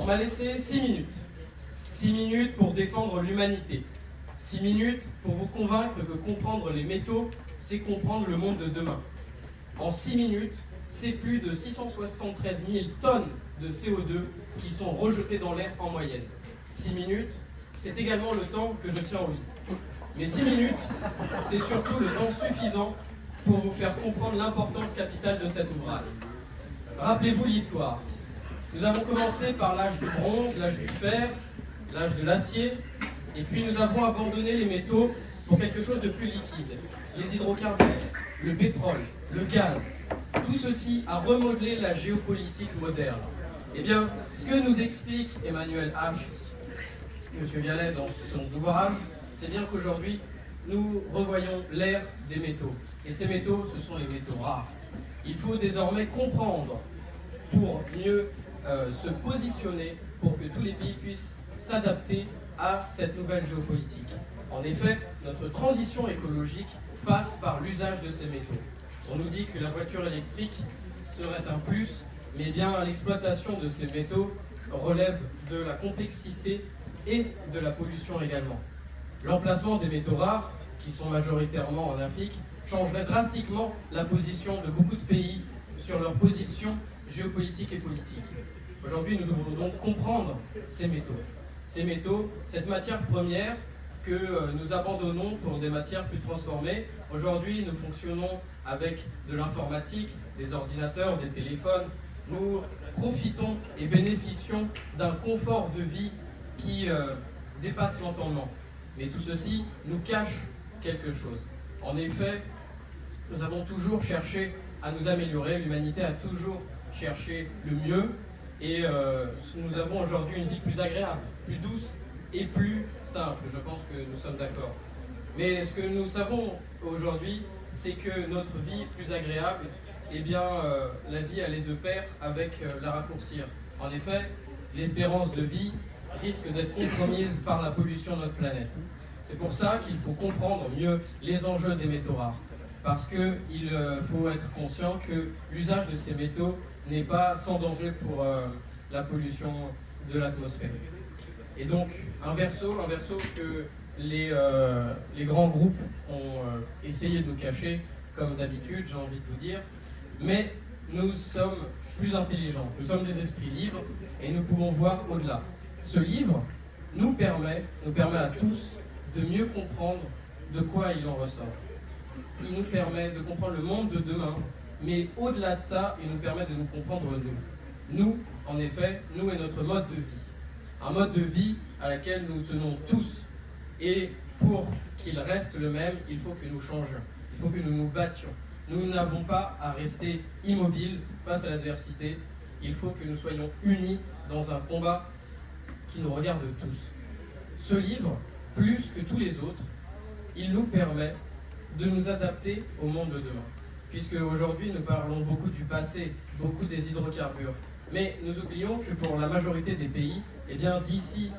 On m'a laissé 6 minutes. 6 minutes pour défendre l'humanité. 6 minutes pour vous convaincre que comprendre les métaux, c'est comprendre le monde de demain. En 6 minutes, c'est plus de 673 000 tonnes de CO2 qui sont rejetées dans l'air en moyenne. 6 minutes, c'est également le temps que je tiens au lit. Mais 6 minutes, c'est surtout le temps suffisant pour vous faire comprendre l'importance capitale de cet ouvrage. Rappelez-vous l'histoire. Nous avons commencé par l'âge du bronze, l'âge du fer, l'âge de l'acier, et puis nous avons abandonné les métaux pour quelque chose de plus liquide. Les hydrocarbures, le pétrole, le gaz, tout ceci a remodelé la géopolitique moderne. Eh bien, ce que nous explique Emmanuel H., M. Vialet dans son ouvrage, c'est bien qu'aujourd'hui, nous revoyons l'ère des métaux. Et ces métaux, ce sont les métaux rares. Il faut désormais comprendre pour mieux se positionner, pour que tous les pays puissent s'adapter à cette nouvelle géopolitique. En effet, notre transition écologique passe par l'usage de ces métaux. On nous dit que la voiture électrique serait un plus, mais bien l'exploitation de ces métaux relève de la complexité et de la pollution également. L'emplacement des métaux rares, qui sont majoritairement en Afrique, changerait drastiquement la position de beaucoup de pays sur leur position géopolitique et politique. Aujourd'hui, nous devons donc comprendre ces métaux. Ces métaux, cette matière première que nous abandonnons pour des matières plus transformées. Aujourd'hui, nous fonctionnons avec de l'informatique, des ordinateurs, des téléphones. Nous profitons et bénéficions d'un confort de vie qui dépasse l'entendement. Mais tout ceci nous cache quelque chose. En effet, nous avons toujours cherché à nous améliorer. L'humanité a toujours cherché le mieux. Et nous avons aujourd'hui une vie plus agréable, plus douce et plus simple. Je pense que nous sommes d'accord. Mais ce que nous savons aujourd'hui, c'est que notre vie plus agréable, eh bien, la vie allait de pair avec la raccourcir. En effet, l'espérance de vie risque d'être compromise par la pollution de notre planète. C'est pour ça qu'il faut comprendre mieux les enjeux des métaux rares. Parce qu'il faut être conscient que l'usage de ces métaux n'est pas sans danger pour la pollution de l'atmosphère. Et donc, un verso que les grands groupes ont essayé de nous cacher, comme d'habitude, j'ai envie de vous dire. Mais nous sommes plus intelligents, nous sommes des esprits libres et nous pouvons voir au-delà. Ce livre nous permet à tous de mieux comprendre de quoi il en ressort. Il nous permet de comprendre le monde de demain, mais au-delà de ça, il nous permet de nous comprendre nous. Nous, en effet, nous et notre mode de vie. Un mode de vie à laquelle nous tenons tous. Et pour qu'il reste le même, il faut que nous changions. Il faut que nous nous battions. Nous n'avons pas à rester immobiles face à l'adversité. Il faut que nous soyons unis dans un combat qui nous regarde tous. Ce livre, plus que tous les autres, il nous permet de nous adapter au monde de demain. Puisque aujourd'hui, nous parlons beaucoup du passé, beaucoup des hydrocarbures. Mais nous oublions que pour la majorité des pays, eh bien, d'ici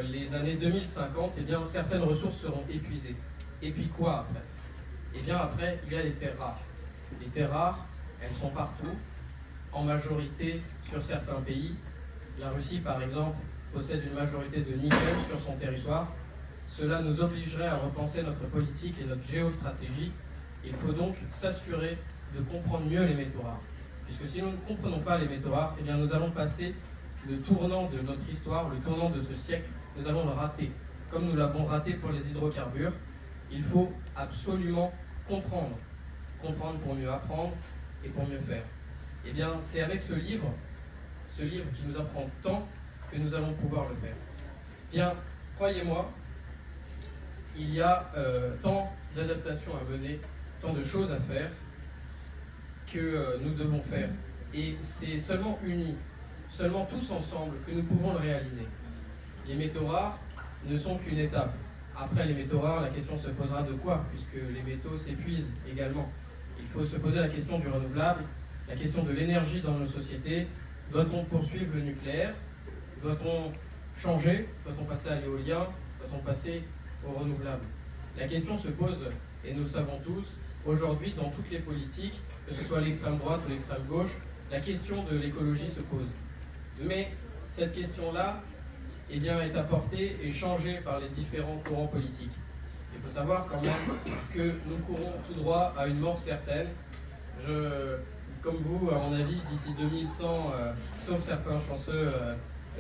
les années 2050, eh bien, certaines ressources seront épuisées. Et puis quoi après ? Eh bien après, il y a les terres rares. Les terres rares, elles sont partout, en majorité sur certains pays. La Russie, par exemple, possède une majorité de nickel sur son territoire. Cela nous obligerait à repenser notre politique et notre géostratégie. Il faut donc s'assurer de comprendre mieux les métaux rares. Puisque si nous ne comprenons pas les métaux rares, eh bien nous allons passer le tournant de notre histoire, le tournant de ce siècle, nous allons le rater. Comme nous l'avons raté pour les hydrocarbures, il faut absolument comprendre. Comprendre pour mieux apprendre et pour mieux faire. Eh bien, c'est avec ce livre qui nous apprend tant, que nous allons pouvoir le faire. Bien, croyez-moi, il y a tant d'adaptations à mener, tant de choses à faire que nous devons faire. Et c'est seulement unis, seulement tous ensemble que nous pouvons le réaliser. Les métaux rares ne sont qu'une étape. Après les métaux rares, la question se posera de quoi, puisque les métaux s'épuisent également. Il faut se poser la question du renouvelable, la question de l'énergie dans nos sociétés. Doit-on poursuivre le nucléaire ? Doit-on changer ? Doit-on passer à l'éolien ? Doit-on passer au renouvelable ? La question se pose, et nous le savons tous, aujourd'hui dans toutes les politiques, que ce soit l'extrême droite ou l'extrême gauche, la question de l'écologie se pose. Mais cette question-là eh bien, est apportée et changée par les différents courants politiques. Il faut savoir quand même que nous courons tout droit à une mort certaine. Comme vous, à mon avis, d'ici 2100, sauf certains chanceux,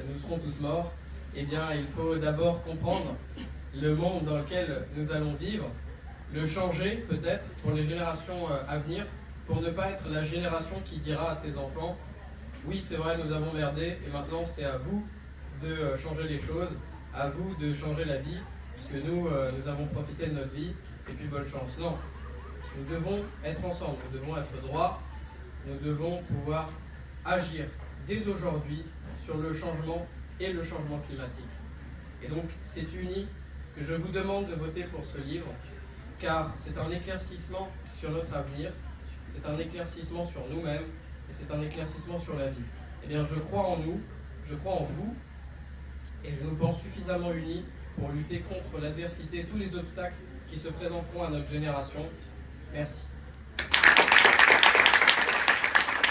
nous serons tous morts. Eh bien, il faut d'abord comprendre le monde dans lequel nous allons vivre, le changer peut-être pour les générations à venir, pour ne pas être la génération qui dira à ses enfants « Oui, c'est vrai, nous avons merdé, et maintenant c'est à vous de changer les choses, à vous de changer la vie, puisque nous avons profité de notre vie, et puis bonne chance. » Non, nous devons être ensemble, nous devons être droits, nous devons pouvoir agir dès aujourd'hui sur le changement et le changement climatique. Et donc, c'est uni que je vous demande de voter pour ce livre, car c'est un éclaircissement sur notre avenir, c'est un éclaircissement sur nous-mêmes, et c'est un éclaircissement sur la vie. Eh bien, je crois en nous, je crois en vous, et je nous pense suffisamment unis pour lutter contre l'adversité et tous les obstacles qui se présenteront à notre génération. Merci.